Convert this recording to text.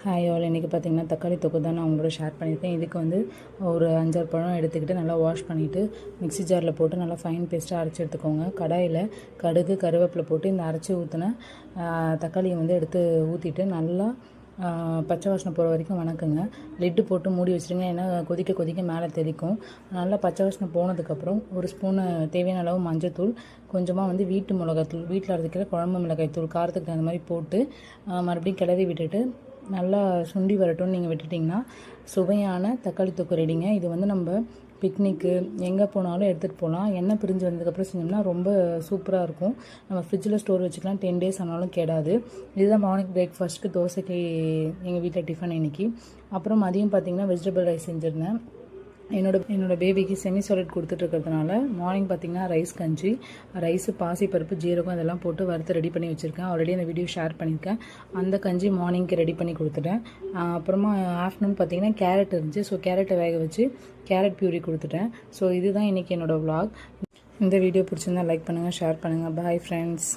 Hi all, இன்றைக்கி பார்த்திங்கன்னா தக்காளி தொக்கு தான் நான் உங்களோட ஷேர் பண்ணியிருக்கேன். இதுக்கு வந்து ஒரு 5-6 பழம் எடுத்துக்கிட்டு நல்லா வாஷ் பண்ணிவிட்டு மிக்ஸி ஜாரில் போட்டு நல்லா ஃபைன் பேஸ்ட்டாக அரைச்சி எடுத்துக்கோங்க. கடாயில் கடுகு கருவேப்பிலை போட்டு இந்த அரைச்சி ஊற்றின தக்காளியை வந்து எடுத்து ஊற்றிட்டு நல்லா பச்சை வாசனை போகிற வரைக்கும் வணக்குங்க. லிட்டு போட்டு மூடி வச்சுருங்க, ஏன்னா கொதிக்க கொதிக்க மேலே தெளிக்கும். நல்லா பச்சை வாசனை போனதுக்கப்புறம் ஒரு ஸ்பூனு தேவையான அளவு மஞ்சத்தூள், கொஞ்சமாக வந்து வீட்டு மிளகாத்தூள், வீட்டில் அரைக்கிற குழம்பு மிளகாய் தூள் காரத்துக்கு தகுந்த மாதிரி போட்டு மறுபடியும் கிளறி விட்டுட்டு நல்லா சுண்டி வரட்டும்னு நீங்கள் விட்டுட்டிங்கன்னா சுவையான தக்காளி தொக்கு ரெடிங்க. இது வந்து நம்ம பிக்னிக்கு எங்கே போனாலும் எடுத்துகிட்டு போகலாம். எண்ணெய் பிரிஞ்சு வந்ததுக்கப்புறம் செஞ்சோம்னா ரொம்ப சூப்பராக இருக்கும். நம்ம ஃப்ரிட்ஜில் ஸ்டோர் வச்சுக்கலாம், 10 days ஆனாலும் கெடாது. இதுதான் மார்னிங் பிரேக்ஃபாஸ்ட்டுக்கு தோசைக்கு எங்கள் வீட்டில் டிஃபன் இன்றைக்கி. அப்புறம் மதியம் பார்த்திங்கன்னா வெஜிடபிள் ரைஸ் செஞ்சுருந்தேன். என்னோட பேபிக்கு செமி சாலிட் கொடுத்துட்ருக்கிறதுனால மார்னிங் பார்த்திங்கன்னா ரைஸு பாசிப்பருப்பு ஜீரகம் இதெல்லாம் போட்டு வறுத்து ரெடி பண்ணி வச்சுருக்கேன். ஆல்ரெடி அந்த வீடியோ ஷேர் பண்ணியிருக்கேன். அந்த கஞ்சி மார்னிங்க்கு ரெடி பண்ணி கொடுத்துட்டேன். அப்புறமா ஆஃப்டர்நூன் பார்த்திங்கன்னா கேரட் இருந்துச்சு. ஸோ கேரட்டை வேக வச்சு கேரட் பியூரி கொடுத்துட்டேன். ஸோ இதுதான் இன்றைக்கி என்னோடய vlog. இந்த வீடியோ பிடிச்சிருந்தா லைக் பண்ணுங்கள், ஷேர் பண்ணுங்கள். Bye friends.